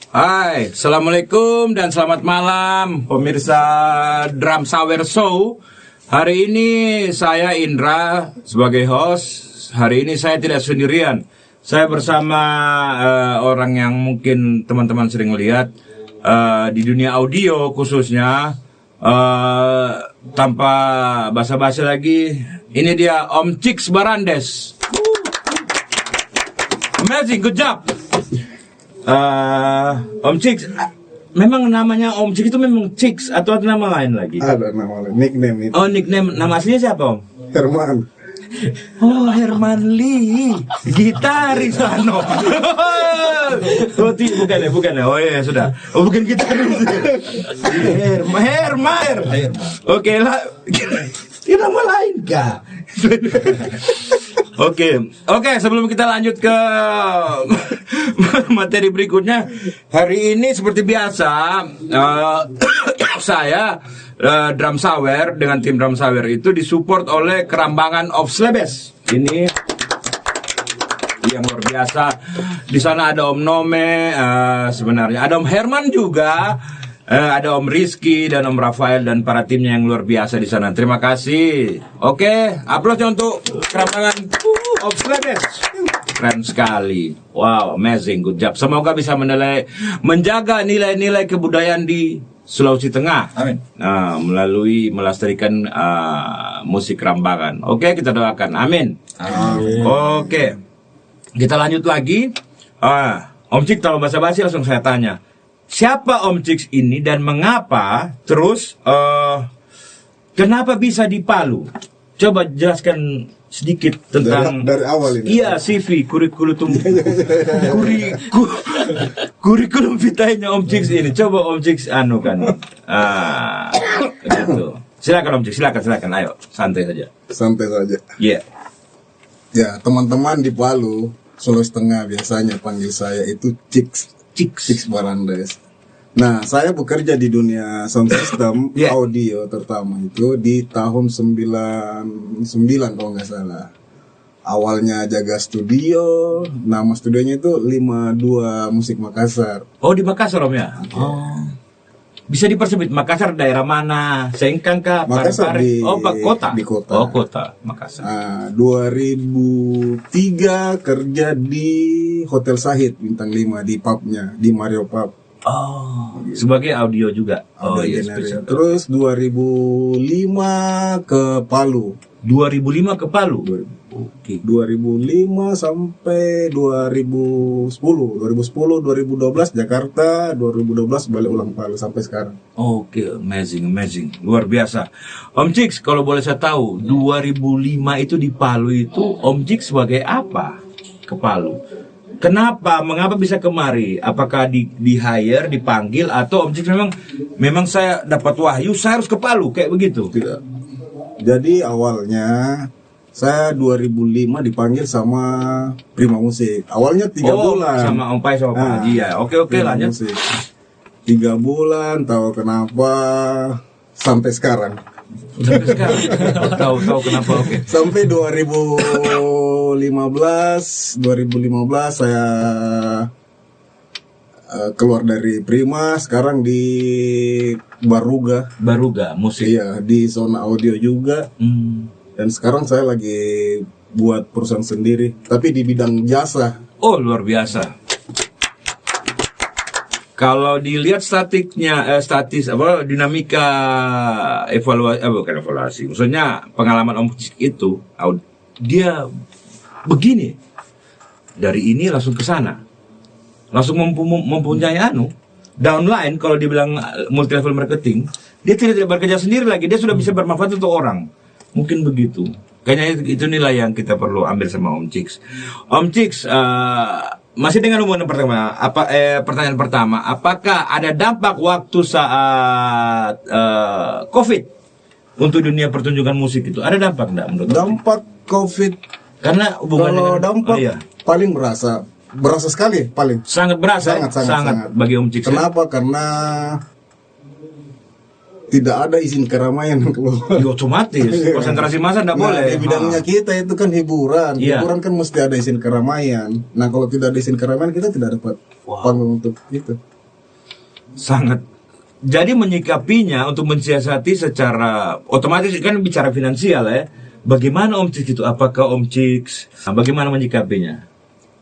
Hai, Assalamualaikum dan selamat malam pemirsa Drum Sawer Show. Hari ini saya Indra sebagai host. Hari ini saya tidak sendirian. Saya bersama orang yang mungkin teman-teman sering lihat di dunia audio khususnya. Tanpa basa-basi lagi, ini dia Om Chicks Barandes. Amazing, good job. Om Chicks, memang namanya Om Chicks itu memang Chicks atau ada nama lain lagi? Ada nama lain, nickname itu. Oh, nickname. Nama aslinya siapa, Om? Herman. Oh, Herman Lee, gitaris ano. Oh, bukan ya. Oh ya sudah. Oh, bukan gitaris. Herman. Oke lah. Ini nama lain kah? Oke, sebelum kita lanjut ke materi berikutnya, hari ini seperti biasa saya Drum Sawer dengan tim Drum Sawer itu disupport oleh Kerambangan of Slebes. Ini yang luar biasa. Di sana ada Om Nome, sebenarnya ada Om Herman juga. Ada Om Rizky dan Om Rafael dan para timnya yang luar biasa di sana. Terima kasih. Oke, aplausnya untuk Kerambangan of Slebes. Keren sekali. Wow, amazing, good job. Semoga bisa menjaga nilai-nilai kebudayaan di Sulawesi Tengah. Amin. Nah, melalui melestarikan musik Kerambangan. Oke, kita doakan. Amin. Amin. Oke, kita lanjut lagi. Om Cik, kalau basa-basi langsung saya tanya. Siapa Om Chicks ini dan mengapa? Terus kenapa bisa di Palu? Coba jelaskan sedikit tentang dari awal ini. Iya, CV kurikulum kurikulum vitae-nya Om Chicks ini. Coba Om Chicks kan. Gitu. Silakan Om Chicks, silakan. Ayo, santai saja. Santai saja. Iya. Ya, teman-teman di Palu, Sulawesi Tengah biasanya panggil saya itu Chicks Barandes. Nah, saya bekerja di dunia sound system, audio terutama itu di tahun 99 kalau nggak salah. Awalnya jaga studio, nama studionya itu 52 Musik Makassar. Oh, di Makassar Om ya? Oh. Bisa dipersebut Makassar daerah mana? Sengkang kah? Makassar kota. Di kota. Oh, kota Makassar. 2003 kerja di Hotel Sahid bintang 5 di pubnya di Mario Pub. Oh, sebagai audio juga. Oh iya, terus 2005 ke Palu. 2005 ke Palu. Oke. 2005 sampai 2010, 2012 Jakarta, 2012 balik ulang Palu sampai sekarang. Oke, amazing, luar biasa. Om Chicks, kalau boleh saya tahu, 2005 itu di Palu itu Om Chicks sebagai apa ke Palu? Mengapa bisa kemari? Apakah di hire, dipanggil, atau Om Chicks memang saya dapat wahyu, saya harus ke Palu kayak begitu? Tidak. Jadi awalnya saya 2005 dipanggil sama Prima Musik. Awalnya 3 bulan. Sama Om Pai sama Pak Haji ya. Oke, lanjut. Musik. 3 bulan, tahu kenapa sampai sekarang. Tahu kenapa? Oke. Sampai 2015 saya keluar dari Prima, sekarang di Baruga musik. Iya, di zona audio juga. Dan sekarang saya lagi buat perusahaan sendiri, tapi di bidang jasa. Oh, luar biasa. Kalau dilihat dinamika evaluasi, maksudnya pengalaman Om Chicks itu, dia begini, dari ini langsung ke sana, langsung mempunyai downline. Kalau dibilang multi level marketing, dia tidak bekerja sendiri lagi, dia sudah bisa bermanfaat untuk orang, mungkin begitu. Kayaknya itu nilai yang kita perlu ambil sama Om Chicks. Om Chicks, masih dengan hubungan pertama, pertanyaan pertama, apakah ada dampak waktu saat COVID untuk dunia pertunjukan musik itu? Ada dampak enggak menurut dampak COVID? Karena hubungannya kalau dampak paling berasa sekali, paling sangat berasa, sangat bagi Om Chicks. Kenapa? Karena tidak ada izin keramaian keluar. Ya, otomatis konsentrasi massa tidak boleh. Di bidangnya kita itu kan hiburan. Hiburan kan mesti ada izin keramaian. Nah, kalau tidak ada izin keramaian kita tidak dapat panggung untuk itu. sangat. Jadi menyikapinya untuk mensiasati secara otomatis kan bicara finansial ya. Bagaimana Om Cix itu? Apakah Om Cix bagaimana menyikapinya?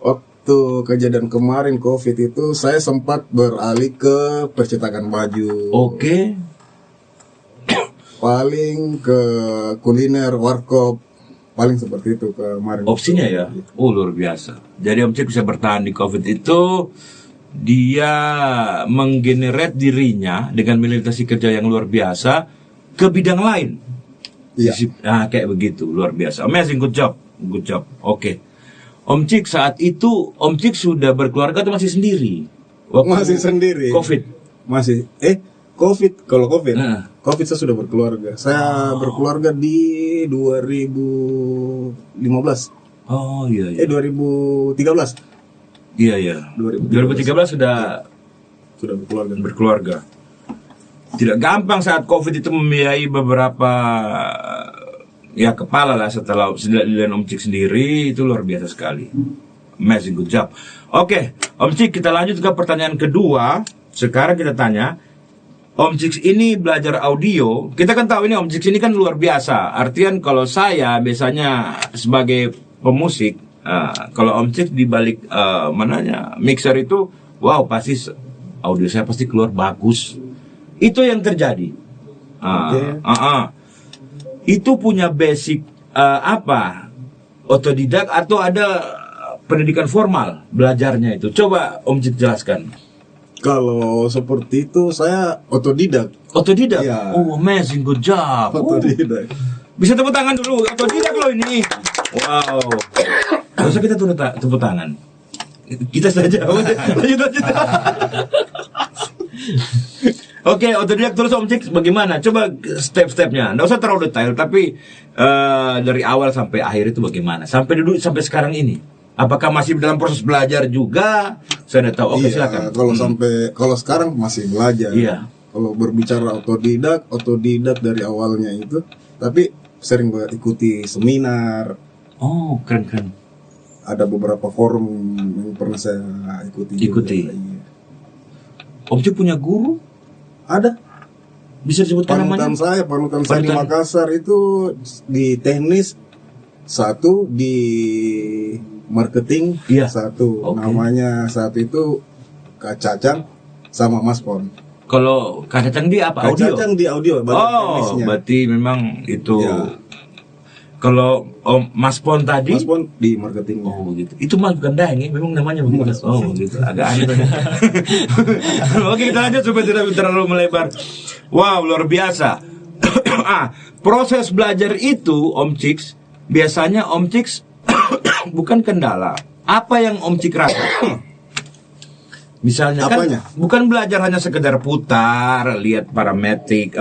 Waktu kejadian kemarin COVID itu saya sempat beralih ke percetakan baju. Oke. Paling ke kuliner, warkop, paling seperti itu kemarin. Opsinya ya. Oh, luar biasa. Jadi Om Cix bisa bertahan di COVID itu, dia menggenerate dirinya dengan melintasi kerja yang luar biasa ke bidang lain. Iya. Nah, kayak begitu, luar biasa. Amazing, good job. Good job. Oke. Om Cix saat itu Om Cix sudah berkeluarga atau masih sendiri? Masih sendiri. COVID. Masih. COVID. Kalau COVID. Nah. COVID saya sudah berkeluarga. Saya berkeluarga di 2015. Oh iya iya. 2013. Iya. 2013 sudah berkeluarga. Tidak gampang saat COVID itu membiayai beberapa ya kepala lah setelah Om Cix sendiri, itu luar biasa sekali. Amazing, good job. Oke, Om Cix, kita lanjut ke pertanyaan kedua. Sekarang kita tanya, Om Cix ini belajar audio. Kita kan tahu ini Om Cix ini kan luar biasa. Artian kalau saya biasanya sebagai pemusik, kalau Om Cix dibalik mixer itu, wow, pasti audio saya pasti keluar bagus. Itu yang terjadi. Itu punya basic otodidak atau ada pendidikan formal belajarnya itu? Coba Om Cix jelaskan. Kalau seperti itu saya otodidak. Otodidak? Ya. Oh, amazing, good job. Otodidak. Bisa tepuk tangan dulu, otodidak loh ini. Wow. Gak usah kita tepuk tangan. Kita saja. Lanjut. Oke, otodidak terus Om Cix bagaimana? Coba step-stepnya. Nggak usah terlalu detail, tapi dari awal sampai akhir itu bagaimana? Sampai sekarang ini. Apakah masih dalam proses belajar juga? Saya tidak tahu. Oke, silakan. Kalau sekarang masih belajar. Iya. Kalau berbicara otodidak dari awalnya itu, tapi sering ikuti seminar. Oh, keren. Ada beberapa forum yang pernah saya ikuti. Iya. Om Cix punya guru? Ada. Bisa disebutkan namanya? Panutan saya di Makassar itu di teknis satu, di marketing satu. Okay. Namanya satu itu Kak Cacang sama Mas Pon. Kalau Kak Cacang di apa? Kak Audio? Cacang di audio. Berarti memang itu. Ya. Kalau Mas Pon tadi? Mas Pon di marketing. Oh gitu. Itu mah bukan Daeng ya, memang namanya begitu. Oh gitu. Agak aneh. Oke, kita lanjut supaya tidak terlalu melebar. Wow, luar biasa. Proses belajar itu Om Cix, biasanya Om Cix bukan kendala. Apa yang Om Cix rasa? Misalnya apanya? Kan bukan belajar hanya sekedar putar, lihat parametrik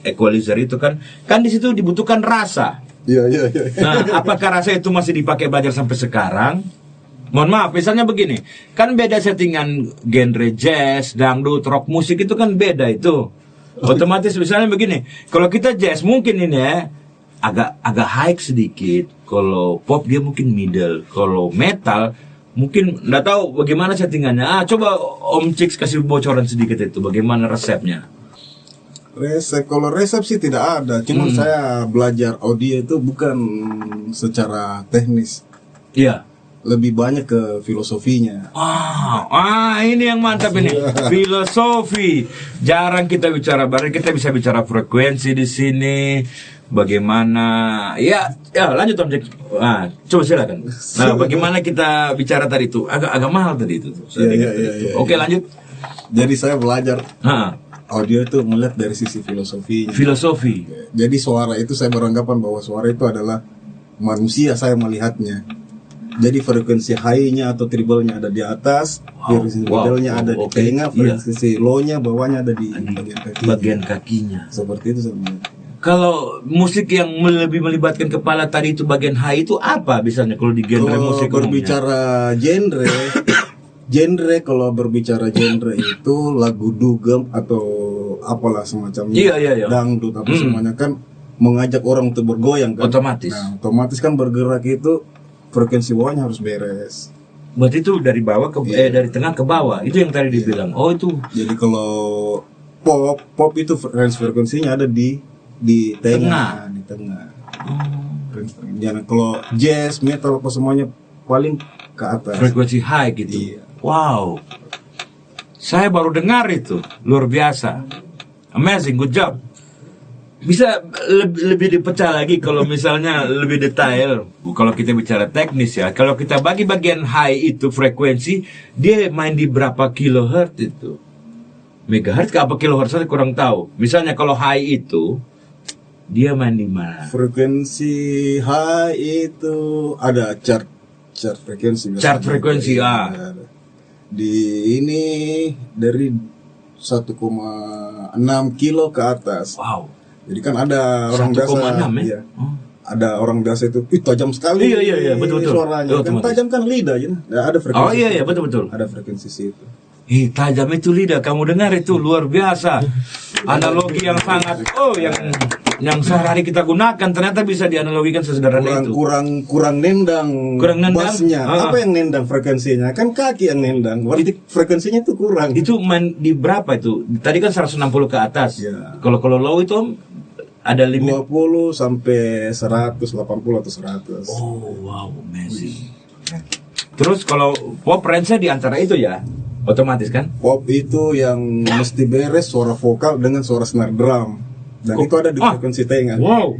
equalizer itu kan di situ dibutuhkan rasa. Iya. Nah, apakah rasa itu masih dipakai belajar sampai sekarang? Mohon maaf, misalnya begini, kan beda settingan genre jazz, dangdut, rock musik itu kan beda itu. Otomatis misalnya begini, kalau kita jazz mungkin ini ya agak high sedikit, kalau pop dia mungkin middle, kalau metal mungkin nggak tahu bagaimana settingannya. Coba Om Cix kasih bocoran sedikit itu, bagaimana resepnya? Kalau resep sih tidak ada, cuma saya belajar audio itu bukan secara teknis. Iya. Lebih banyak ke filosofinya. Ini yang mantap ini. Filosofi. Jarang kita bicara, baru kita bisa bicara frekuensi di sini. Bagaimana? Ya, lanjut Om Cix. Coba silakan. Nah, bagaimana kita bicara tadi itu? Agak mahal tadi itu. Iya. Oke, lanjut. Jadi saya belajar audio itu melihat dari sisi filosofi. Jadi suara itu saya beranggapan bahwa suara itu adalah manusia, saya melihatnya. Jadi frekuensi high-nya atau treble-nya ada di atas, frekuensi middle-nya ada di tengah, frekuensi low-nya bawahnya ada di bagian kakinya. Seperti itu sebenarnya. Kalau musik yang lebih melibatkan kepala tadi itu bagian high itu apa misalnya kalau di genre musik berbicara kalau berbicara genre itu lagu dugem atau apalah semacamnya, dangdut apa semuanya kan mengajak orang untuk bergoyang kan. Otomatis. Nah, otomatis kan bergerak itu frekuensi bawahnya harus beres. Berarti itu dari bawah ke dari tengah ke bawah. Itu yang tadi dibilang. Oh, itu. Jadi kalau pop itu range frekuensinya ada di tengah. Di tengah. Jangan kalau jazz, metal apa semuanya paling ke atas. Frekuensi high gitu. Iya. Wow. Saya baru dengar itu. Luar biasa. Amazing, good job. Bisa lebih dipecah lagi kalau misalnya lebih detail. Kalau kita bicara teknis ya, kalau kita bagi bagian high itu frekuensi, dia main di berapa kilohertz itu? Megahertz ke apa kilohertz saya kurang tahu. Misalnya kalau high itu dia main di mana? Frekuensi high itu ada chart frekuensi. Chart frekuensi Ada. Di ini dari 1,6 kilo ke atas. Wow. Jadi kan ada orang 1,6 biasa, ya? iya. Oh. Ada orang biasa itu, tajam sekali. Iya, betul. Suaranya. Betul, Kan otomatis. tajam kan lidah, ya. Ada frekuensi. Oh iya, betul. Ada frekuensi situ. Tajam itu lidah, kamu dengar itu luar biasa. Analogi yang sangat, yang sehari-hari kita gunakan ternyata bisa dianalogikan sesederhana itu. Kurang nendang. Kurang nendang? Bassnya. Apa yang nendang frekuensinya? Kan kaki yang nendang. Berarti frekuensinya itu kurang. Itu main di berapa itu? Tadi kan 160 ke atas. Iya. Kalau low itu Om, ada limit. 20 sampai 180 atau 100. Oh wow, amazing. Terus kalau pop range-nya di antara itu ya, otomatis kan? Pop itu yang mesti beres suara vokal dengan suara snare drum. Dan itu ada di frekuensi tengah. Wow.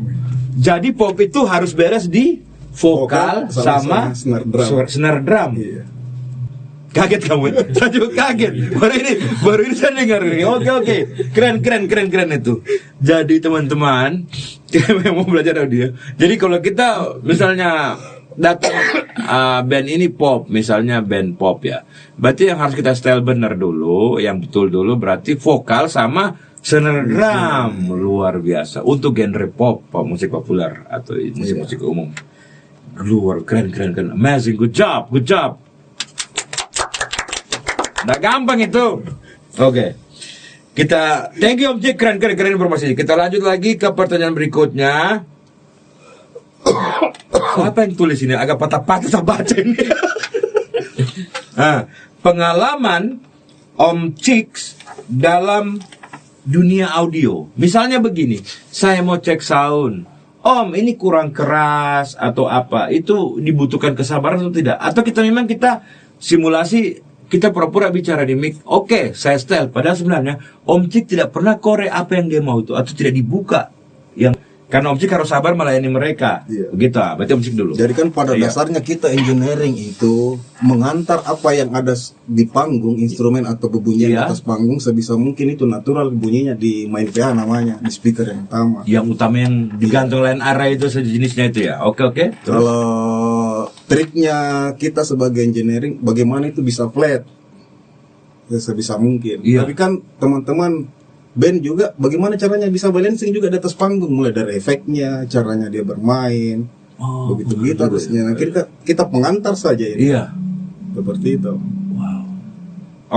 Jadi pop itu harus beres di vokal sama snare drum. Iya. Kaget kamu? Saya juga kaget. Baru ini saya dengar ini. Oke. Keren itu. Jadi teman-teman, kita memang mau belajar audio. Jadi kalau kita misalnya datang band ini pop, misalnya band pop ya, berarti yang harus kita style bener dulu, yang betul dulu berarti vokal sama snare drum. Luar biasa untuk genre pop, musik populer atau musik umum. Luar keren. Amazing, good job. Nggak gampang itu. Oke. Kita thank you Om Cik, keren informasi. Kita lanjut lagi ke pertanyaan berikutnya. Apa yang tulis ini? Agak patah-patah saya baca ini. Pengalaman Om Cik dalam dunia audio. Misalnya begini, saya mau cek sound. Om, ini kurang keras atau apa? Itu dibutuhkan kesabaran atau tidak? Atau memang kita simulasi, kita pura-pura bicara di mic. Oke, saya style. Padahal sebenarnya Om Cik tidak pernah korek apa yang dia mau itu, atau tidak dibuka. Karena Om Cik harus sabar melayani mereka. Iya. Begitu, berarti Om Cik dulu. Jadi kan pada dasarnya kita engineering itu mengantar apa yang ada di panggung, instrumen atau bebunyian atas panggung sebisa mungkin itu natural bunyinya di main PA namanya, di speaker yang utama. Yang utama yang digantung line array itu sejenisnya itu ya. Oke. Kalau triknya kita sebagai engineering, bagaimana itu bisa flat ya, sebisa mungkin. Iya. Tapi kan teman-teman band juga bagaimana caranya bisa balancing juga di atas panggung, mulai dari efeknya, caranya dia bermain, begitu terusnya. Nah, kita pengantar saja ini. Iya. Seperti itu. Wow.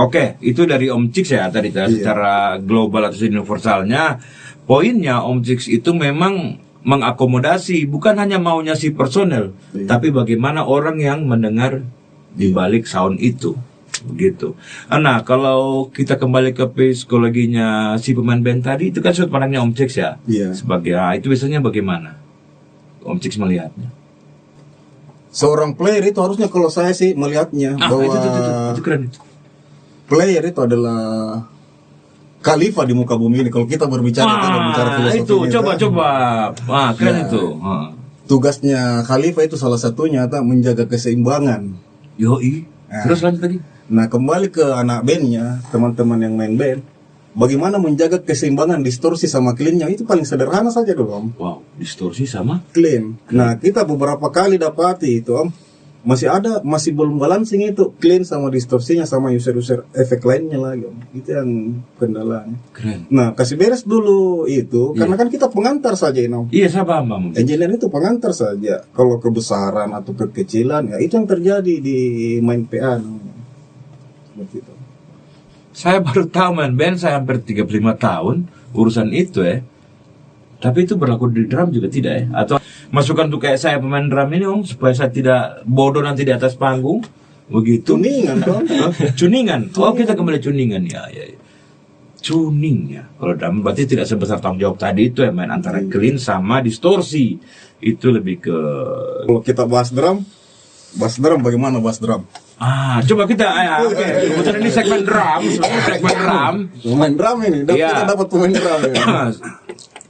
Oke, itu dari Om Cik ya tadi secara global atau universalnya. Poinnya Om Cik itu memang mengakomodasi bukan hanya maunya si personel, tapi bagaimana orang yang mendengar di balik sound itu. Begitu. Nah, kalau kita kembali ke psikologinya si pemain band tadi, itu kan sudut pandangnya Om Cik ya. Iya. Sebagai itu biasanya bagaimana Om Cik melihatnya? Seorang player itu harusnya kalau saya sih melihatnya bahwa itu keren itu. Player itu adalah khalifah di muka bumi ini. Kalau kita berbicara filosofinya itu coba. Keren itu. Tugasnya khalifah itu salah satunya menjaga keseimbangan. Yoi. Terus lanjut lagi. Nah, kembali ke anak bandnya, teman-teman yang main band, bagaimana menjaga keseimbangan distorsi sama clean-nya itu paling sederhana saja dong, Om. Wow, distorsi sama Clean. Nah, kita beberapa kali dapati itu, Om, masih belum balancing itu clean sama distorsinya sama user efek lainnya lagi, Om. Itu yang kendalanya. Keren. Nah, kasih beres dulu itu, karena kan kita pengantar saja, Om. Iya, saya paham. Engineer itu pengantar saja. Kalau kebesaran atau kekecilan, ya itu yang terjadi di main PA. Itu. Saya baru tahu main band, saya hampir 35 tahun urusan itu ya. Tapi itu berlaku di drum juga tidak ya? Atau masukan untuk kayak saya pemain drum ini Om, supaya saya tidak bodoh nanti di atas panggung, Begitu. Tuningan dong. Cuningan. Oh, kita kembali cuningan ya. Tuning ya. Kalau drum berarti tidak sebesar tanggung jawab tadi itu ya, main antara clean sama distorsi. Itu lebih ke Kalau kita bahas drum bagaimana bahas drum? coba kita oke. Kebetulan ini segmen drum, segmen drum. Pemain drum ini, Iya. kita dapat pemain drum ya.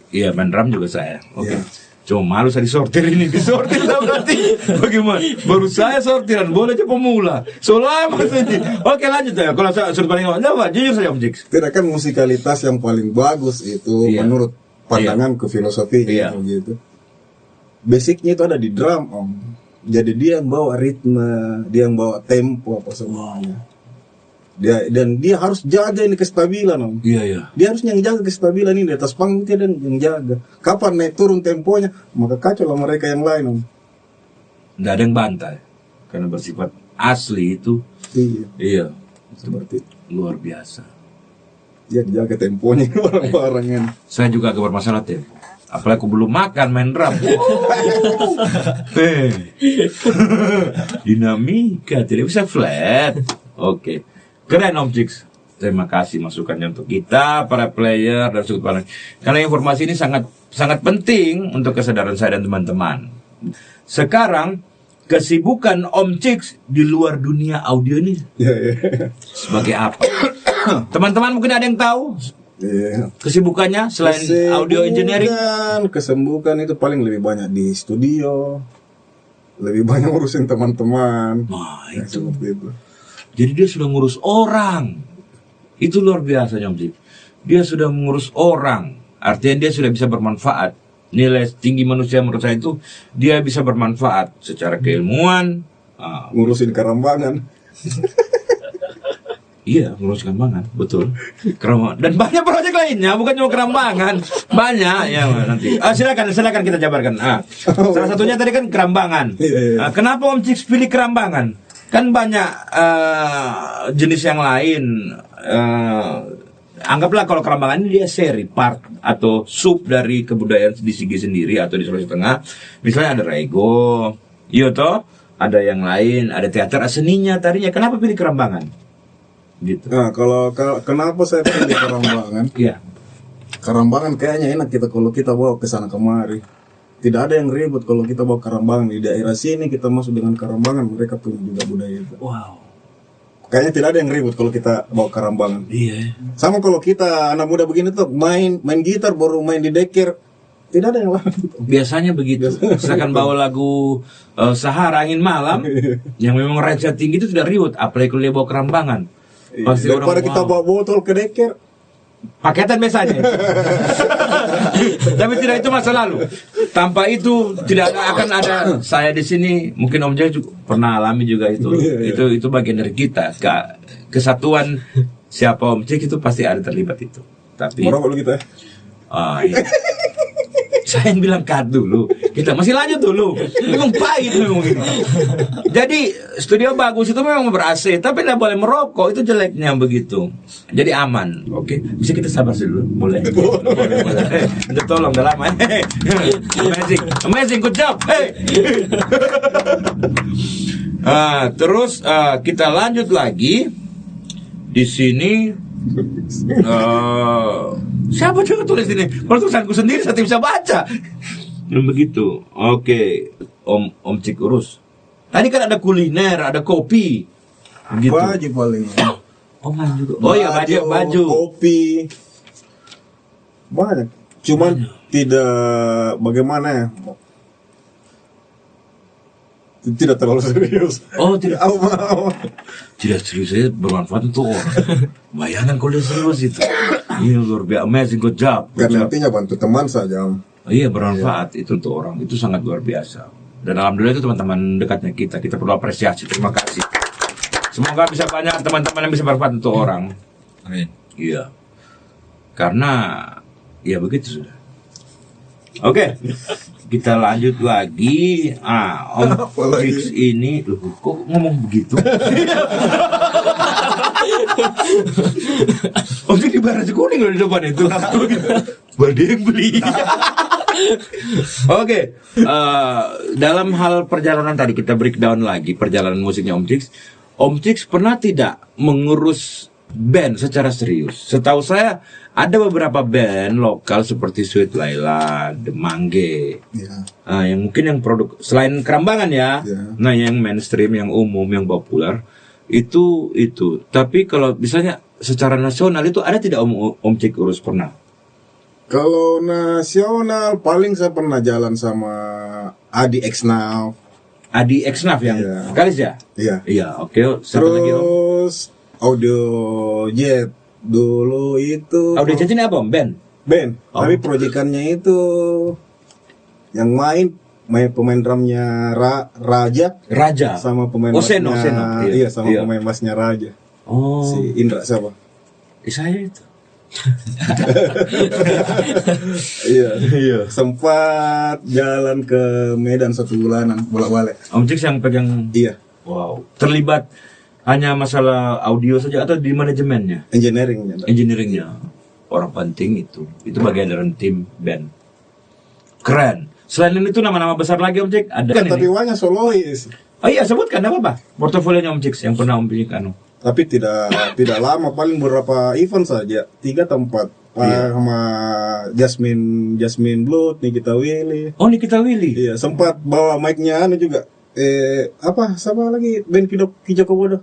Iya, main drum juga saya. Oke. Iya. Cuma malu saya disortir ini, disortir lah berarti. Bagaimana? Baru saya sortiran, boleh aja pemula. Selama saja. Oke, lanjut ya. Kalau saya sudut paling awal, coba jujur saja Om Jigs. Tidak kan musikalitas yang paling bagus itu Iya. menurut pandangan ke filosofi Iya. gitu. Basicnya itu ada di drum Om. Jadi dia yang bawa ritme, dia yang bawa tempo apa semuanya. Dia harus jaga ini kestabilan Om. Iya, iya. Dia harus yang jaga kestabilan ini di atas panggung dia dan yang jaga. Kapan naik turun temponya, maka kacau lah mereka yang lain Om. Nggak ada yang bantai. Karena bersifat asli itu. Iya, Iya. seperti itu. Luar biasa. Dia jaga temponya barang-barangnya. Saya juga agak bermasalah tempo. Apalagi aku belum makan main drum. Dinamika tidak bisa flat. Oke. Keren Om Jigs. Terima kasih masukannya untuk kita para player dan sudut pandang. Karena informasi ini sangat sangat penting untuk kesadaran saya dan teman-teman. Sekarang kesibukan Om Jigs di luar dunia audio ini Iya, iya. sebagai apa? Teman-teman mungkin ada yang tahu Iya. kesibukannya selain audio engineering? Kesibukan itu paling lebih banyak di studio, lebih banyak ngurusin teman-teman. Nah, Ya, itu. seperti itu. Jadi dia sudah ngurus orang. Itu luar biasa Om Jigs. Dia sudah mengurus orang. Artinya dia sudah bisa bermanfaat. Nilai tinggi manusia menurut saya itu dia bisa bermanfaat secara keilmuan. Ngurusin karambangan. Iya, ngurus kerambangan, betul. Kerambangan. Dan banyak proyek lainnya, bukan cuma kerambangan. Banyak ya nanti. Silakan kita jabarkan. Salah satunya tadi kan kerambangan. Iya. Kenapa Om Jigs pilih kerambangan? Kan banyak jenis yang lain. Anggaplah kalau kerambangan ini dia seri part atau sub dari kebudayaan di Sigi sendiri atau di Sulawesi Tengah. Misalnya ada rego, iya toh, ada yang lain, ada teater seninya, tarinya. Kenapa pilih kerambangan? Gitu. Nah, kalau kenapa saya pilih karambangan? Iya. Karambangan kayaknya enak kalau kita bawa ke sana kemari. Tidak ada yang ribut kalau kita bawa karambangan di daerah sini, kita masuk dengan karambangan, mereka punya juga budaya itu. Wow. Kayaknya tidak ada yang ribut kalau kita bawa karambangan. Iya. Sama kalau kita anak muda begini tuh main gitar baru main di deker, tidak ada yang lain. Biasanya begitu. Misalkan bawa lagu Sahara Angin Malam yang memang range tinggi itu tidak ribut, apalagi kalau dia bawa kerambangan. Pasti Daripada orang kita bawa botol ke deker. paketan biasanya. Tapi tidak, itu masa lalu. Tanpa itu tidak akan ada saya di sini. Mungkin Om Jaya juga pernah alami juga itu. Itu bagian dari kita. Kesatuan siapa Om Jaya itu pasti ada terlibat itu. Tapi Merokok lu kita. iya. Saya yang bilang cut dulu. Kita masih lanjut dulu. Memang pahit memang ini. Jadi studio bagus itu memang ber-AC, tapi tidak boleh merokok, itu jeleknya begitu. Jadi aman. Oke. Bisa kita sabar dulu. Boleh. Boleh. Udah tolong udah lama. Amazing, good job. Terus kita lanjut lagi. Di sini siapa juga tulis ini? Kalau tulisanku sendiri saya tidak bisa baca. Begitu. Oke. Om Cik urus. Tadi kan ada kuliner, ada kopi. Begitu. Baju paling. Oh, main juga. Oh iya, baju. Kopi. Banyak. Cuman tidak bagaimana ya? Tidak terlalu serius. Oh, tidak. Mau. Tidak serius, saya bermanfaat untuk orang. Bayangkan kalau dia serius itu. Ini luar biasa. Amazing, good job. Good Karena job. intinya bantu teman saja. Iya, bermanfaat itu untuk orang. Itu sangat luar biasa. Dan alhamdulillah itu teman-teman dekatnya kita. Kita perlu apresiasi. Terima kasih. Semoga bisa banyak teman-teman yang bisa bermanfaat untuk orang. Amin. Iya. Karena ya begitu sudah. Oke. Kita lanjut lagi. Om Fix ini loh, kok ngomong begitu? Om Fix di Barat Kuning loh di depan itu. Baru dia yang beli. Oke. Dalam hal perjalanan tadi kita breakdown lagi perjalanan musiknya Om Fix. Om Cix pernah tidak mengurus band secara serius? Setahu saya ada beberapa band lokal seperti Sweet Laila, The Mangge, Ya. yang mungkin yang produk selain Kerambangan ya, Ya. nah yang mainstream, yang umum, yang populer itu. Tapi kalau misalnya secara nasional itu ada tidak Om Cix urus pernah? Kalau nasional paling saya pernah jalan sama Adi X Now. Adi Exnaf yang Iya. Kalis ya? Iya. Iya, oke. Satu lagi Om. Terus Audio Jet dulu itu Audio Jet ini apa Om? Band? band, Oh. tapi proyekannya itu yang main pemain drumnya Raja Raja. sama pemain Seno, bassnya, Seno. iya sama Iya. pemain bassnya Raja. Oh. Si Indra siapa? Saya itu. Iya. Sempat jalan ke Medan 1 bulanan bolak-balik. Om Cix yang pegang. Iya, Wow. Terlibat hanya masalah audio saja atau di manajemennya? engineeringnya. Engineeringnya. Orang penting itu. Itu bagian dari tim band. Keren. Selain itu nama-nama besar lagi Om Cix ada Kan ini? tapi banyak solois. Oh iya, sebutkan apa? Portofolionya Om Cix yang pernah Om Cix Tapi tidak lama, paling beberapa event saja, 3 tempat. Iya. Sama Jasmine Blood, Nikita Willy. Oh, Nikita Willy. Iya, sempat bawa mic-nya juga. Sama lagi band Kijoko Komodo.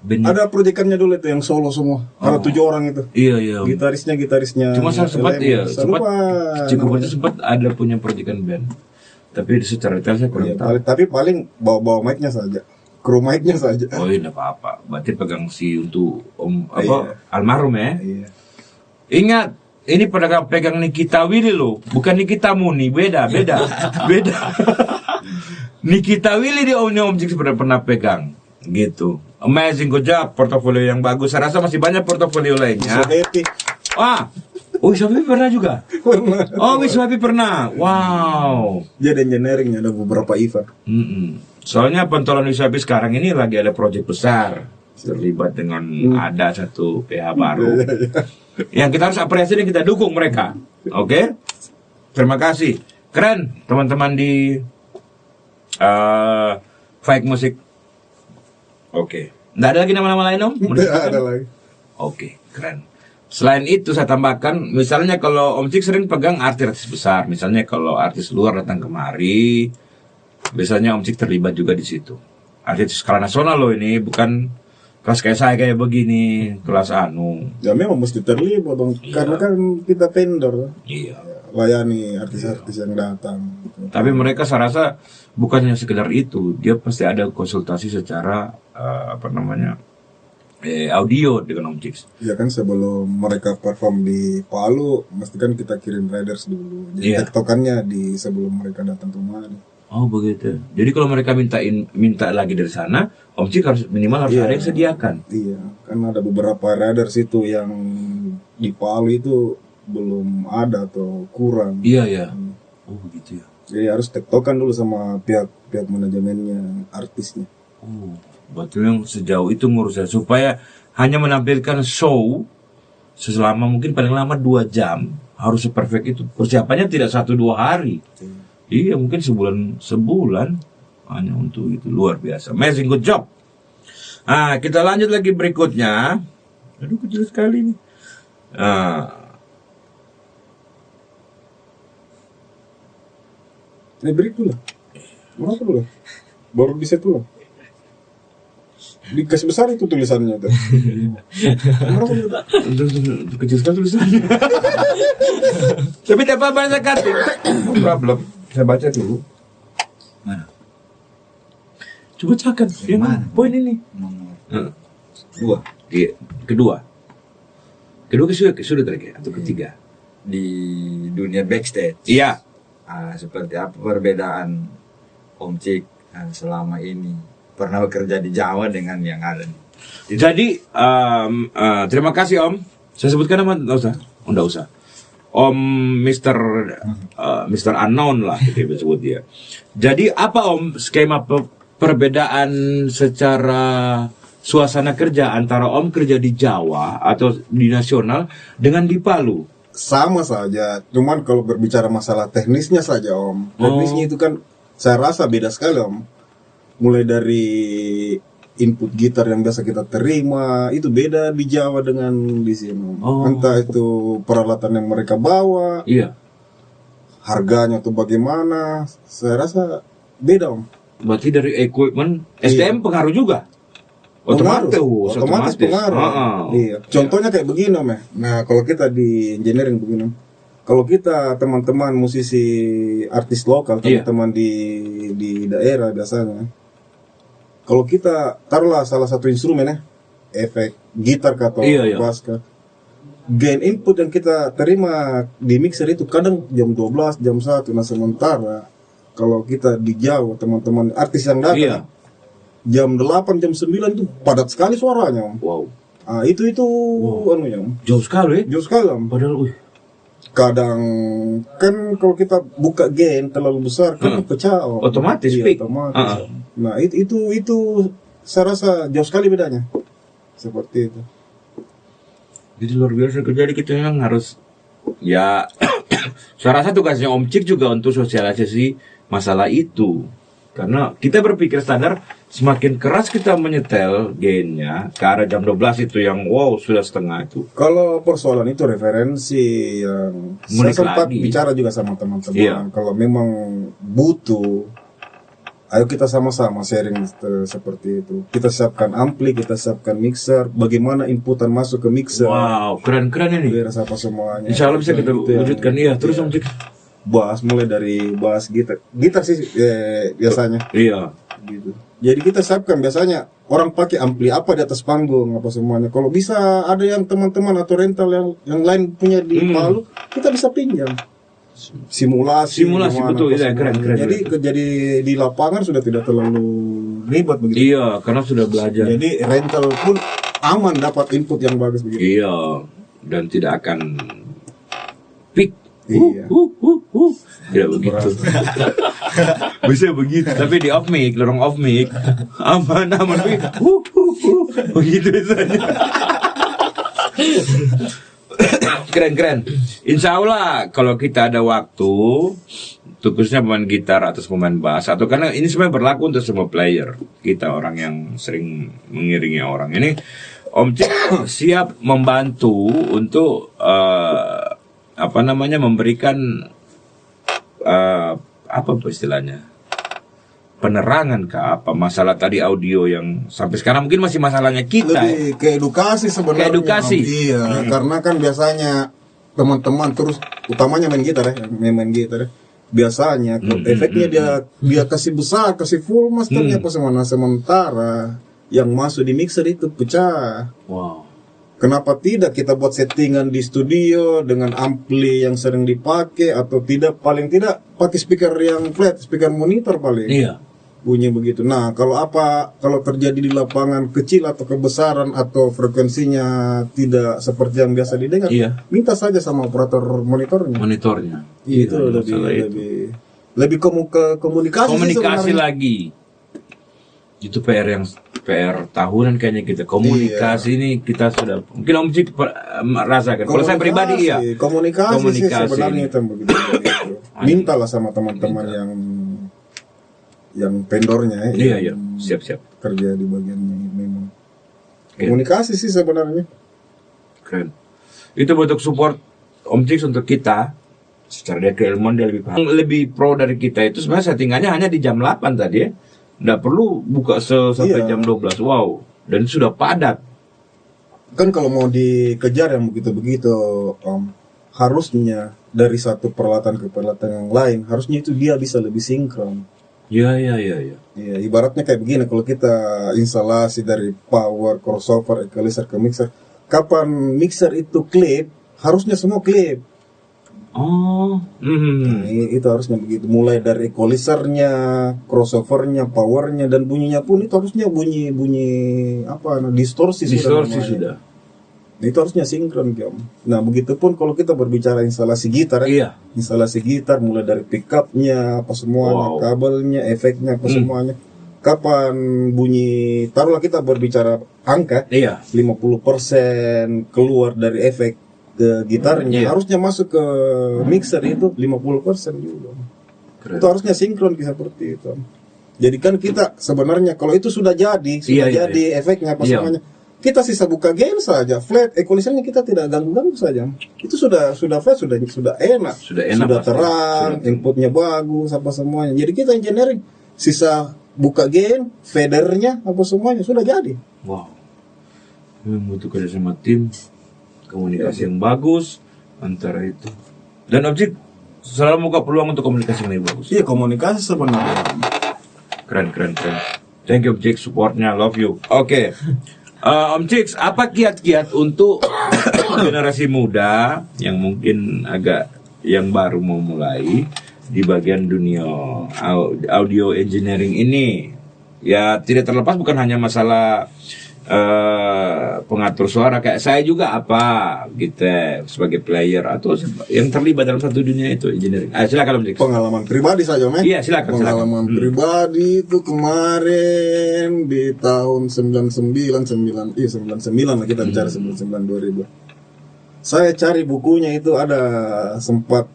Band- Ada proyekannya dulu itu yang solo semua. Ada 7 orang itu. Iya. Gitarisnya. Cuma saya sempat Saya lupa Cikupa namanya. itu sempat ada punya proyekan band. Tapi secara detail saya kurang Iya, tahu. tapi paling bawa mic-nya saja. Kru mic-nya saja. Oh iya, enggak apa-apa. Berarti pegang si untuk Om Iya. almarhum ya. Iya. Ingat, ini pegang Nikita Willy loh, bukan Nikita Muni, beda. Nikita Willy dia Om Cix pernah pegang, gitu. Amazing, good job, portofolio yang bagus. Saya rasa masih banyak portofolio So lainnya. happy. Wiswapi pernah juga. Pernah. Oh, Wiswapi pernah. Wow. Jadi engineeringnya ada beberapa event. Soalnya pentolan Wiswapi sekarang ini lagi ada proyek besar, terlibat dengan ada satu PH baru. Yang kita harus apresiasi dan kita dukung mereka. Oke? Terima kasih. Keren teman-teman di Fake Music. Oke. Nggak ada lagi nama-nama lain Om? Tidak ada lagi. Oke, keren. Selain itu saya tambahkan, misalnya kalau Om Cix sering pegang artis besar, misalnya kalau artis luar datang kemari, biasanya Om Cix terlibat juga di situ. Artis skala nasional loh ini, bukan kelas kayak saya kayak begini, kelas anu. Ya memang mesti terlibat dong. Iya. Karena kan kita vendor. Iya. Layani artis-artis yang datang. Tapi mereka saya rasa bukannya sekedar itu, dia pasti ada konsultasi secara audio dengan Om Cix. Ya kan sebelum mereka perform di Palu, mesti kan kita kirim riders dulu. Jadi Iya. tektokannya di sebelum mereka datang kemari. Oh begitu. Jadi kalau mereka minta lagi dari sana, Om Cix harus minimal harus Iya. ada yang sediakan. Iya, kan ada beberapa riders itu yang di Palu itu belum ada atau kurang. Iya. Oh begitu ya. Jadi harus tektokan dulu sama pihak manajemennya, artisnya. Oh, berarti yang sejauh itu ngurusnya supaya hanya menampilkan show selama mungkin paling lama 2 jam harus seperfect itu. Persiapannya tidak 1-2 hari. Iya mungkin sebulan hanya untuk itu. Luar biasa. Amazing, good job. Nah kita lanjut lagi berikutnya. Aduh kecil sekali nih. Break dulu. Kenapa dulu? Baru di set dulu. Dikasih besar itu tulisannya tuh. Kenapa dulu? Untuk kecil sekali tulisannya. Tapi tidak apa-apa saya cutting. No problem. Saya baca dulu. Mana? Coba cakan. Yang Mana? poin ini. Nomor Heeh. 2 Iya, kedua sudah tadi atau ketiga? di dunia backstage. Iya. Seperti apa perbedaan Om Cix selama ini pernah bekerja di Jawa dengan yang ada nih? Jadi terima kasih Om. Saya sebutkan nama enggak usah. Om Mr. Unknown lah kita sebut dia. Jadi apa Om skema perbedaan secara suasana kerja antara Om kerja di Jawa atau di nasional dengan di Palu? Sama saja, cuman kalau berbicara masalah teknisnya saja Om. Teknisnya itu kan saya rasa beda sekali Om. Mulai dari input gitar yang biasa kita terima itu beda di Jawa dengan di sini. Oh. Entah itu peralatan yang mereka bawa, Iya. harganya tuh bagaimana, saya rasa beda Om. Berarti dari equipment, SDM pengaruh juga. Otomatis pengaruh. Iya. Contohnya kayak begini Om ya. Nah kalau kita di engineering begini Om. Kalau kita teman-teman musisi artis lokal, teman-teman di daerah biasanya, kalau kita taruhlah salah satu instrumen ya, efek gitar atau bass kah, gain input yang kita terima di mixer itu kadang jam 12, jam 1. Nah sementara kalau kita di Jawa teman-teman artis yang datang jam 8, jam 9 itu padat sekali suaranya Om. Wow. Ah itu anunya Om. Jauh sekali. Jauh sekali Om. Padahal Kadang kan kalau kita buka gain terlalu besar kan pecah Om. Otomatis Iya, otomatis. Nah itu saya rasa jauh sekali bedanya. Seperti itu. Jadi luar biasa. Jadi kita memang harus saya rasa tugasnya Om Cik juga untuk sosialisasi masalah itu. Karena kita berpikir standar, semakin keras kita menyetel gainnya ke arah jam 12 itu yang sudah setengah itu. Kalau persoalan itu referensi yang saya sempat bicara juga sama teman-teman. Kalau memang butuh, ayo kita sama-sama sharing seperti itu. Kita siapkan ampli, kita siapkan mixer, bagaimana inputan masuk ke mixer. Wow, keren-keren ini. Biar apa semuanya. Insya Allah bisa kita wujudkan. Terus Om Cik. Bass mulai dari bass gitar sih biasanya gitu. Jadi kita siapkan biasanya orang pakai ampli apa di atas panggung apa semuanya. Kalau bisa ada yang teman-teman atau rental yang lain punya di Palu, kita bisa pinjam simulasi betul ya, keren. Jadi di lapangan sudah tidak terlalu ribet begitu. Iya, karena sudah belajar. Jadi rental pun aman dapat input yang bagus begitu. Iya, dan tidak akan peak. Iya. Tidak begitu. Bisa begitu. Tapi di off mic, lorong off mic, aman. Begitu biasanya. Keren. Insya Allah kalau kita ada waktu, khususnya pemain gitar atau pemain bass, atau karena ini sebenarnya berlaku untuk semua player. Kita orang yang sering mengiringi orang ini, Om Cik siap membantu untuk memberikan apa istilahnya, penerangan ke apa masalah tadi audio yang sampai sekarang mungkin masih masalahnya kita. Lebih ke edukasi sebenarnya. Iya, karena kan biasanya teman-teman terus utamanya main gitar ya. Biasanya efeknya dia kasih besar, kasih full masternya apa sementara yang masuk di mixer itu pecah. Wow. Kenapa tidak kita buat settingan di studio dengan ampli yang sering dipakai, atau tidak paling tidak pakai speaker yang flat, speaker monitor paling. Iya. Bunyi begitu. Nah, kalau terjadi di lapangan kecil atau kebesaran atau frekuensinya tidak seperti yang biasa didengar, minta saja sama operator monitornya. Itu lebih ke komunikasi lagi. Itu PR tahunan kayaknya kita. Komunikasi ini kita sudah mungkin Om Cik rasakan. Kalau saya pribadi komunikasi sih sebenarnya itu begitu. Mintalah sama teman-teman yang vendornya siap kerja di bagian ini memang. Komunikasi sih sebenarnya. Keren. Itu bentuk support Om Cik untuk kita. Secara dia keilmuan dia lebih paham. Lebih pro dari kita itu sebenarnya settingannya hanya di jam 8 tadi ya. Nggak perlu buka sampai jam 12. Wow. Dan sudah padat. Kan kalau mau dikejar yang begitu-begitu, harusnya dari satu peralatan ke peralatan yang lain, harusnya itu dia bisa lebih sinkron. Iya. Iya, ibaratnya kayak begini, kalau kita instalasi dari power, crossover, equalizer ke mixer, kapan mixer itu klip, harusnya semua klip. Nah, itu harusnya begitu. Mulai dari equalizernya, crossovernya, powernya, dan bunyinya pun itu harusnya bunyi distorsi sudah. Nah, itu harusnya sinkron, Om. Nah, begitupun kalau kita berbicara instalasi gitar, instalasi gitar mulai dari pickupnya, apa semuanya, kabelnya, efeknya, apa semuanya. Kapan bunyi, taruhlah kita berbicara angka, 50% keluar dari efek ke gitarnya, harusnya masuk ke mixer itu 50% juga. Keren. Itu harusnya sinkron seperti itu. Jadi kan kita sebenarnya kalau itu sudah jadi, jadi efeknya apa semuanya. Kita sisa buka gain saja, flat, equalizer-nya kita tidak ganggu-ganggu saja. Itu sudah flat, sudah enak, sudah terang, inputnya bagus, apa semuanya. Jadi kita engineering sisa buka gain, fadernya, apa semuanya sudah jadi. Wow, memang butuh kerjasama tim, komunikasi yang bagus antara itu. Dan Objek selalu membuka peluang untuk komunikasi yang lebih bagus. Iya, komunikasi sebenarnya. Keren. Thank you Objek, supportnya, love you. Oke. Om Cix, apa kiat-kiat untuk generasi muda yang mungkin yang baru mau mulai di bagian dunia audio engineering ini? Ya tidak terlepas bukan hanya masalah pengatur suara, kayak saya juga apa gitu sebagai player atau yang terlibat dalam satu dunia itu engineering. Silakan Om Cix. Pengalaman pribadi saja, men. Iya, silakan. Pengalaman pribadi itu kemarin di tahun 99 lah, kita bicara 99 2000. Saya cari bukunya itu, ada sempat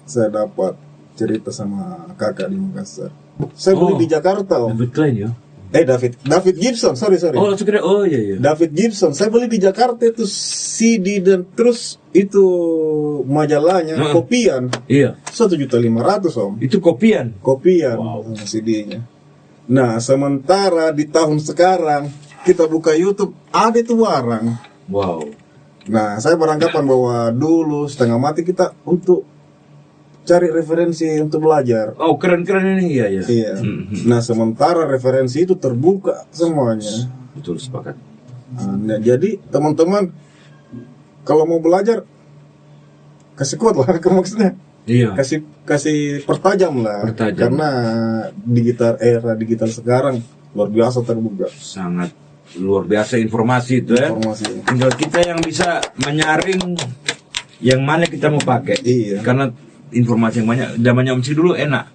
saya dapat cerita sama kakak di Makassar. Saya beli di Jakarta, Om. David Klein ya. David Gibson, sorry. Iya. David Gibson, saya beli di Jakarta itu CD dan terus itu majalahnya kopian. Iya. 1.500.000, Om. Itu kopian. Wow. CD-nya. Nah, sementara di tahun sekarang kita buka YouTube ada itu warang. Wow. Nah, saya beranggapan bahwa dulu setengah mati kita untuk cari referensi untuk belajar. Oh, keren ini ya. Iya. Nah, sementara referensi itu terbuka semuanya. Betul, sepakat. Nah, jadi teman-teman kalau mau belajar kasih kuat lah, maksudnya. Iya. Kasih pertajam lah. Karena era digital sekarang luar biasa terbuka. Sangat luar biasa informasi itu ya. Tinggal kita yang bisa menyaring yang mana kita mau pakai. Iya. Karena informasi yang banyak. Zamannya Om Cix dulu enak,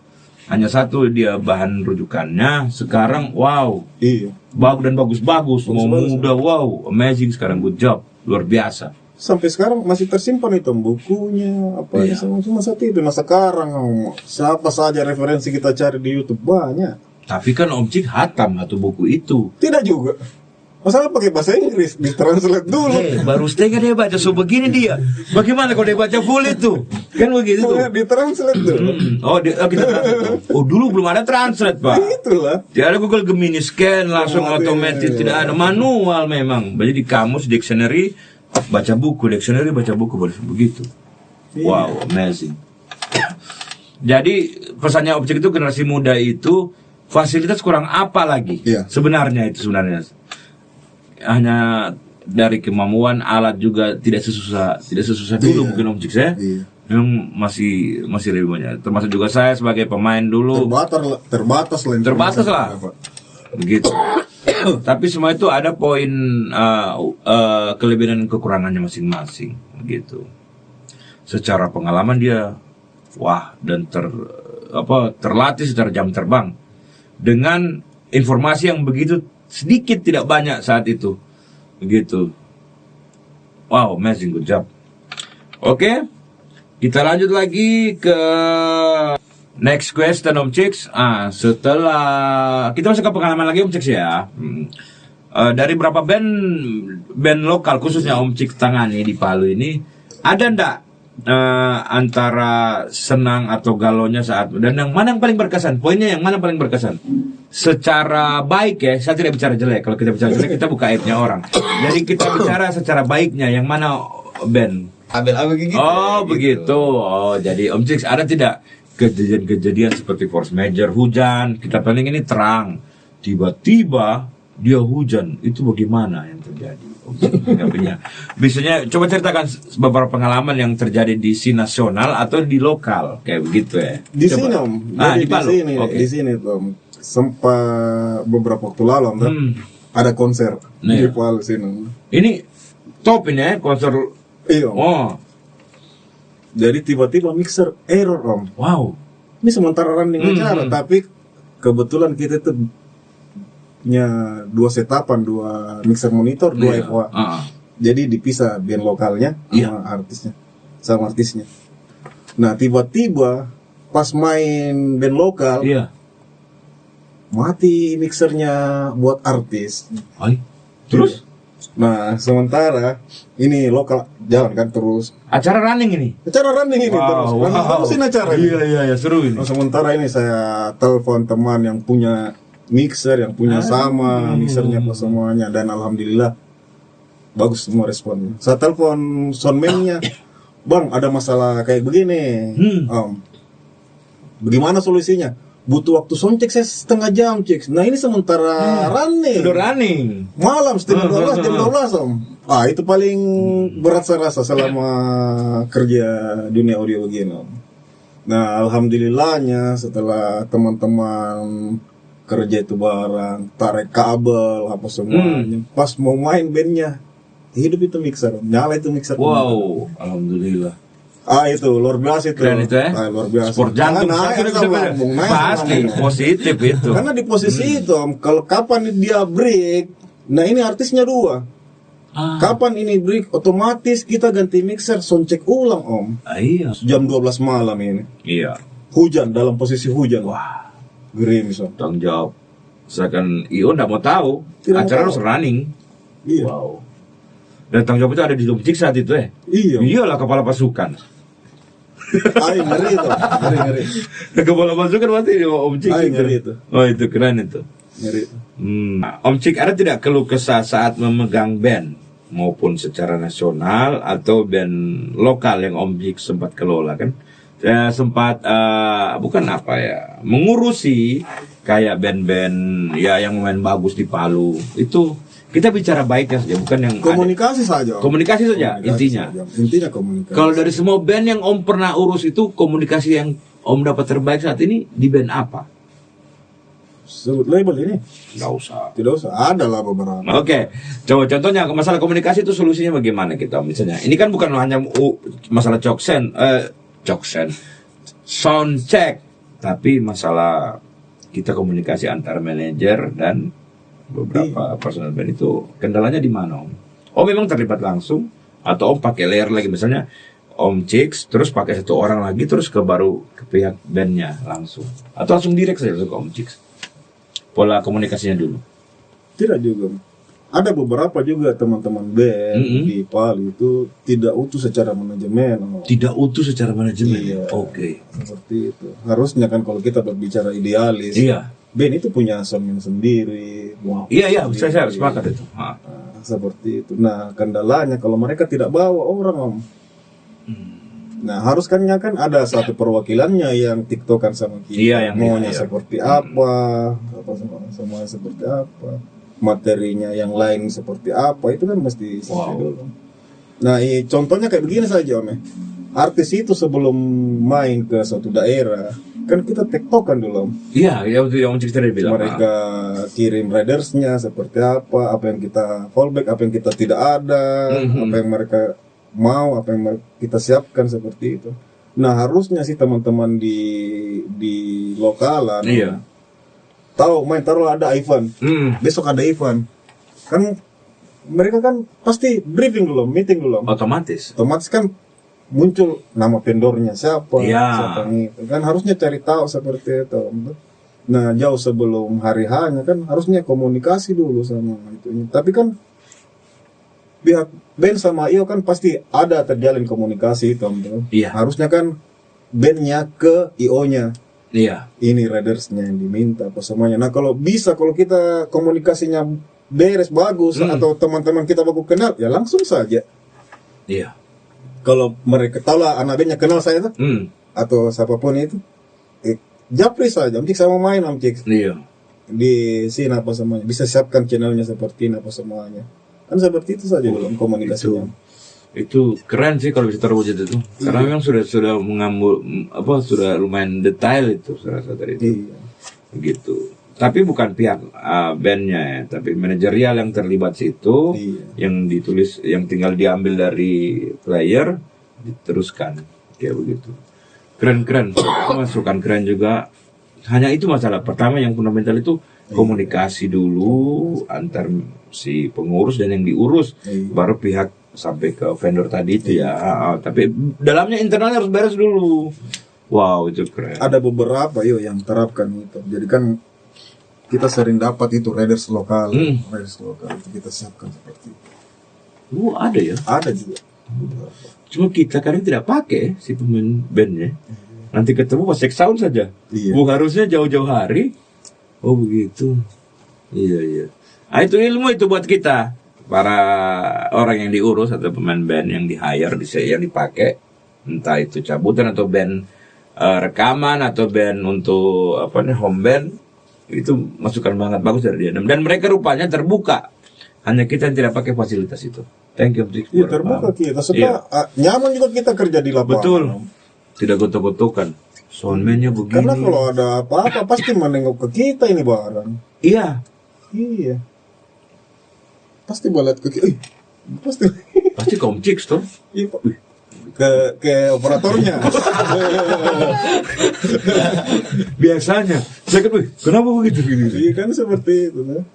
hanya satu dia bahan rujukannya. Sekarang wow, iya, bagus mau muda, wow, amazing. Sekarang good job, luar biasa. Sampai sekarang masih tersimpan itu bukunya apa ya, cuma satu itu. Nah sekarang siapa saja referensi kita cari di YouTube banyak. Tapi kan Om Cix hatam satu buku itu. Tidak juga. Masalah pakai bahasa Inggris, ditranslate dulu. Baru setengah dia baca, so begini dia. Bagaimana kalau dia baca full itu? Kan begitu tuh. Ditranslate dulu. Kita translate. Dulu belum ada translate, Pak. Itulah. Tidak ada Google Gemini scan, langsung otomatis. Tidak ada, manual memang. Jadi di kamus, dictionary, baca buku, begitu. Wow, amazing. Jadi pesannya Objek itu generasi muda itu fasilitas kurang apa lagi? Sebenarnya hanya dari kemampuan alat juga tidak sesusah dulu mungkin Om Cix ya. Memang masih lebih banyak. Termasuk juga saya sebagai pemain dulu terbatas lah. Begitu. Tapi semua itu ada poin kelebihan dan kekurangannya masing-masing begitu. Secara pengalaman dia dan terlatih secara jam terbang dengan informasi yang begitu sedikit tidak banyak saat itu begitu. Wow, amazing, good job. Oke, kita lanjut lagi ke next question Om Cix. Setelah kita masuk ke pengalaman lagi Om Cix ya. Dari berapa band lokal khususnya Om Cix tangani di Palu ini, ada ndak antara senang atau galonya saat, dan yang mana yang paling berkesan? Poinnya yang mana paling berkesan? Secara baik ya, saya tidak bicara jelek. Kalau kita bicara jelek kita buka aibnya orang. Jadi kita bicara secara baiknya, yang mana band? Ambil gitu. Begitu. Jadi Om Cix ada tidak kejadian-kejadian seperti force major, hujan, kita planning ini terang, tiba-tiba dia hujan, itu bagaimana yang terjadi? Biasanya coba ceritakan beberapa pengalaman yang terjadi di scene nasional atau di lokal kayak begitu ya. Di sini Om. Di Palu. Di sini Om. Sempat beberapa waktu lalu Om, ada konser di Palu sini. Ini top ini ya, konser. Iya Om. Jadi tiba-tiba mixer error Om. Wow. Ini sementara running acara, tapi kebetulan kita itu punya dua setapan, dua mixer monitor, dua FOA. Jadi dipisah band lokalnya sama artisnya. Nah tiba-tiba pas main band lokal, mati mixernya buat artis. Ay, terus Nah, sementara ini lokal jalan kan terus. acara running ini. Acara running ini terus. Kan terusin acara ini. Iya, seru ini. Nah, sementara ini saya telepon teman yang punya mixer, yang punya sama mixernya apa semuanya, dan alhamdulillah bagus semua responnya. Saya telepon soundman-nya, Bang, ada masalah kayak begini. Bagaimana solusinya? Butuh waktu soundcheck saya setengah jam, cek. Nah, ini sementara running. Sudah running. Malam setengah 12, jam 12, Om. Itu paling berat saya rasa selama kerja dunia audio begini, Om. Nah, alhamdulillahnya setelah teman-teman kerja itu bareng, tarik kabel apa semuanya, pas mau main bandnya hidup itu mixer, nyala itu mixer. Wow, alhamdulillah. Itu luar biasa itu. Keren itu ya. Luar biasa. Sport jantung Naik bisa sama bener. lambung, naik Pasti sama lambung. positif itu. Karena di posisi itu, Om, kalau kapan dia break, nah ini artisnya dua. Kapan ini break, otomatis kita ganti mixer, soundcheck ulang, Om. Iya. Jam 12 malam ini. Iya. Hujan, dalam posisi hujan. Wah, Gerimis, Om. tanggung jawab. Misalkan Io nggak mau tahu, Tidak mau acara tahu. harus running. Iya. Wow. Dan tanggung jawab itu ada di Omcik saat itu ya. Iya. Iyalah kepala pasukan. Ngeri itu. Ngeri. Kepala pasukan berarti Omcik. Ngeri itu. Oh itu keren itu. Ngeri. Omcik ada tidak keluh kesah saat memegang band maupun secara nasional atau band lokal yang Omcik sempat kelola kan? Saya sempat bukan apa ya, mengurusi kayak band-band ya yang main bagus di Palu. Itu kita bicara baiknya saja, bukan yang Komunikasi saja, Om. komunikasi saja intinya. saja. Intinya komunikasi. Kalau dari semua band yang Om pernah urus itu, komunikasi yang Om dapat terbaik saat ini di band apa? Sebut label ini? Nggak usah. Tidak usah. Ada lah beberapa. Oke, coba contohnya masalah komunikasi itu solusinya bagaimana kita Om? Misalnya, ini kan bukan hanya masalah sound check, tapi masalah kita komunikasi antar manajer dan beberapa personal band itu kendalanya di mana Om? Om memang terlibat langsung atau Om pakai layer lagi misalnya Om Chicks terus pakai satu orang lagi terus ke pihak bandnya langsung atau langsung direct saja ke Om Chicks? Pola komunikasinya dulu. Tidak juga. Ada beberapa juga teman-teman band di Palu itu tidak utuh secara manajemen. Om. Tidak utuh secara manajemen. Iya. Oke. Seperti itu. Harusnya kan kalau kita berbicara idealis, Iya. band itu punya soundman sendiri. Iya, saya sepakat itu. Nah, seperti itu. Nah, kendalanya kalau mereka tidak bawa orang, Om. Nah, haruskannya kan ada satu perwakilannya yang tiktokan sama kita. Iya, yang maunya iya. seperti apa semua seperti apa, materinya yang lain seperti apa, itu kan mesti selesai dulu. Nah, contohnya kayak begini saja, Om. Artis itu sebelum main ke suatu daerah, kan kita tiktokan dulu, Om. Iya, yang cerita dia bilang. Mereka kirim ridersnya seperti apa yang kita fallback, apa yang kita tidak ada, apa yang mereka mau, apa yang kita siapkan seperti itu. Nah, harusnya sih teman-teman di lokalan tahu main taruh ada event, besok ada event, kan mereka kan pasti briefing dulu, meeting dulu. Otomatis kan muncul nama vendornya siapa, siapa itu kan harusnya cari tahu seperti itu. Nah, jauh sebelum hari hanya kan harusnya komunikasi dulu sama itu. Tapi kan pihak band sama IO kan pasti ada terjalin komunikasi itu, Om. Iya. Harusnya kan bandnya ke IO-nya. Iya. Ini ridersnya yang diminta apa semuanya. Nah, kalau kita komunikasinya beres bagus atau teman-teman kita bagus kenal, ya langsung saja. Iya. Kalau mereka tahu lah anak bandnya kenal saya tuh, atau siapapun itu, japri saja, Om Cik sama main, Om Cik. Iya. Di sini apa semuanya, bisa siapkan channelnya seperti ini apa semuanya. Kan seperti itu saja dalam komunikasinya. Itu keren sih kalau bisa terwujud itu. Karena memang sudah mengambil sudah lumayan detail itu saya rasa dari itu. Begitu. Tapi bukan pihak bandnya ya, tapi manajerial yang terlibat situ, yang ditulis, yang tinggal diambil dari player, diteruskan kayak begitu. Keren. Masukan keren juga. Hanya itu masalah pertama yang fundamental itu komunikasi dulu antar si pengurus dan yang diurus, baru pihak sampai ke vendor tadi itu ya. Tapi dalamnya internalnya harus beres dulu. Wow, itu keren. Ada beberapa yang terapkan itu. Jadi kan kita sering dapat itu Raiders lokal itu kita siapkan seperti itu. Ada ya. Ada juga. Cuma kita kadang tidak pakai si pemain bandnya. Nanti ketemu pas check sound saja. Iya. Harusnya jauh-jauh hari. Oh begitu. Iya. Nah, itu ilmu itu buat kita, para orang yang diurus atau pemain band yang di-hire, yang dipakai, entah itu cabutan atau band rekaman atau band untuk home band, itu masukan banget bagus dari dia. Dan mereka rupanya terbuka. Hanya kita yang tidak pakai fasilitas itu. Thank you. Iya, terbuka kita. Setelah nyaman juga kita kerja di lapangan. Betul. Tidak gotok-gotokan. Soundman-nya begini. Karena kalau ada apa-apa pasti menengok ke kita ini barang. Iya. Pasti balat ke kita. Pasti Komcix tuh. Iya, Pak. Ke operatornya. Biasanya. Saya kan, kenapa begitu gini? Iya kan seperti itu. Nah.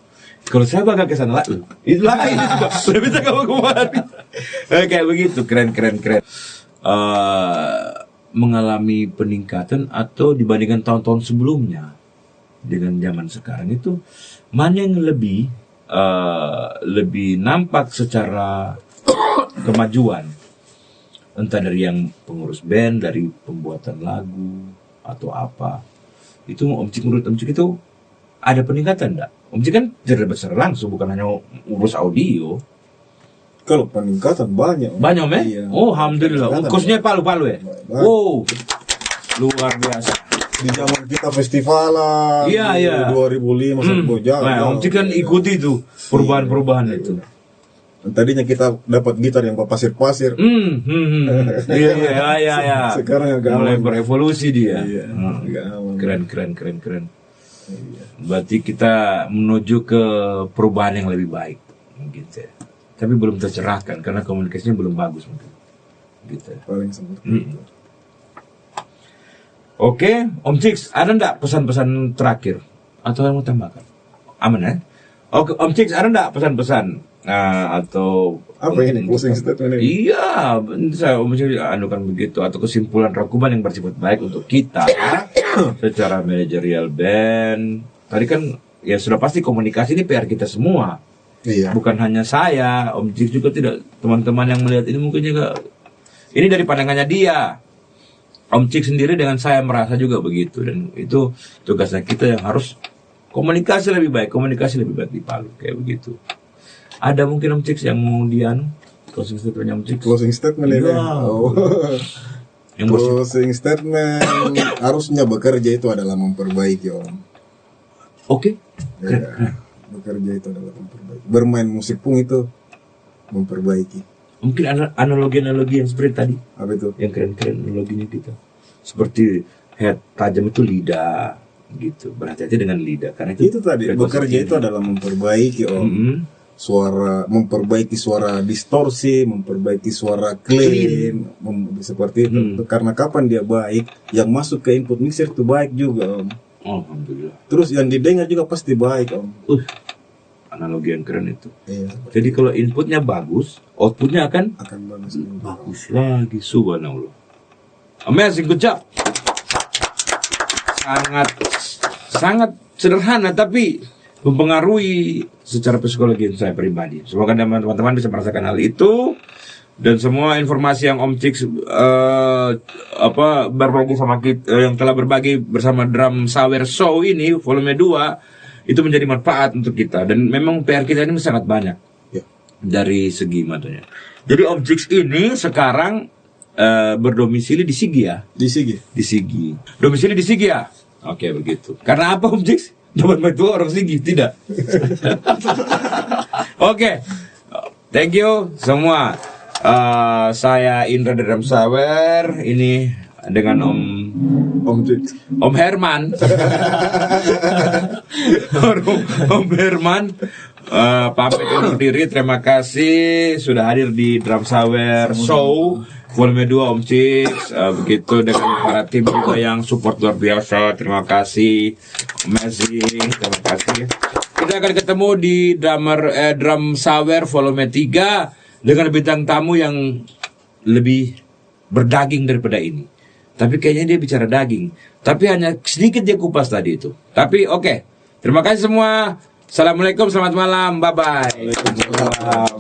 Kalau saya bakal ke sana lagi. Itu lain juga. Sudah bisa kamu kemari. Kayak begitu. Keren. Mengalami peningkatan atau dibandingkan tahun-tahun sebelumnya dengan zaman sekarang itu mana yang lebih nampak secara kemajuan, entah dari yang pengurus band, dari pembuatan lagu atau apa itu. Om Cik, menurut Om Cik itu ada peningkatan enggak? Om Cik kan jadi besar langsung, bukan hanya urus audio. Kalau peningkatan banyak. Banyak, Iya. Oh, alhamdulillah. Khususnya Palu-Palu ya. Wow, luar biasa. Di zaman kita festivalan. Iya. 2005 sampai Bojang. Nah, Om Cik kan ikuti itu perubahan-perubahan itu. Tadinya kita dapat gitar yang pasir-pasir. Iya. Sekarang agak mulai aman. berevolusi dia. Iya, agak aman. Keren. Berarti kita menuju ke perubahan yang lebih baik, gitu. Tapi belum tercerahkan karena komunikasinya belum bagus mungkin. Gitu. Paling seperti itu. Oke, Om Cix, ada enggak pesan-pesan terakhir atau yang mau tambahkan? Aman ya? Oke, Om Cix, ada enggak pesan-pesan atau Apa ini closing statement ini? Iya, saya Om Cix anukan begitu, atau kesimpulan rangkuman yang bersifat baik untuk kita secara manajerial band. Tadi kan ya sudah pasti komunikasi ini PR kita semua. Iya. Bukan hanya saya, Om Cix juga tidak, teman-teman yang melihat ini mungkin juga ini dari pandangannya dia. Om Cix sendiri dengan saya merasa juga begitu, dan itu tugasnya kita yang harus komunikasi lebih baik di Palu kayak begitu. Ada mungkin Om Cix yang mau closing statement Om Cix? Closing statement ini. Iya. Yang Closing statement harusnya bekerja itu adalah memperbaiki, Om. Oke. Ya, bekerja itu adalah memperbaiki. Bermain musik pun itu memperbaiki. Mungkin ada analogi-analogi yang seperti tadi. Apa itu? Yang keren-keren analoginya kita. Seperti head tajam itu lidah gitu. Berhati-hati dengan lidah karena Itu tadi bekerja itu adalah memperbaiki, Om. Suara, memperbaiki suara distorsi, memperbaiki suara clean. Seperti itu. Karena kapan dia baik, yang masuk ke input mixer itu baik juga, Om. Alhamdulillah. Terus yang didengar juga pasti baik, Om. Analogi yang keren itu. Iya. Jadi kalau inputnya bagus, outputnya akan Bagus. bagus lagi. Subhanallah. Amazing, good job. Sangat sederhana tapi mempengaruhi secara psikologi saya pribadi. Semoga teman-teman bisa merasakan hal itu. Dan semua informasi yang Om Cix berbagi sama kita, yang telah berbagi bersama Drum Sawer Show ini volume 2 itu menjadi manfaat untuk kita, dan memang PR kita ini sangat banyak dari segi matanya. Jadi Om Cix ini sekarang berdomisili di Sigi ya? Di Sigi. Domisili di Sigi ya? Oke, begitu. Karena apa Om Cix? Dapat bantu orang Sigi? Tidak. Oke. Thank you semua. Saya Indra dari Drum Sawer. Ini dengan Om Herman. Om Herman pamit undur diri. Terima kasih sudah hadir di Drum Sawer Show volume 2 Om Cix. Begitu dengan para tim juga yang support luar biasa. Terima kasih. Amazing. Terima kasih. Kita akan ketemu di Drum Sawer volume 3 dengan bintang tamu yang lebih berdaging daripada ini. Tapi kayaknya dia bicara daging. Tapi hanya sedikit dia kupas tadi itu. Tapi oke. Terima kasih semua. Assalamualaikum, selamat malam, bye bye.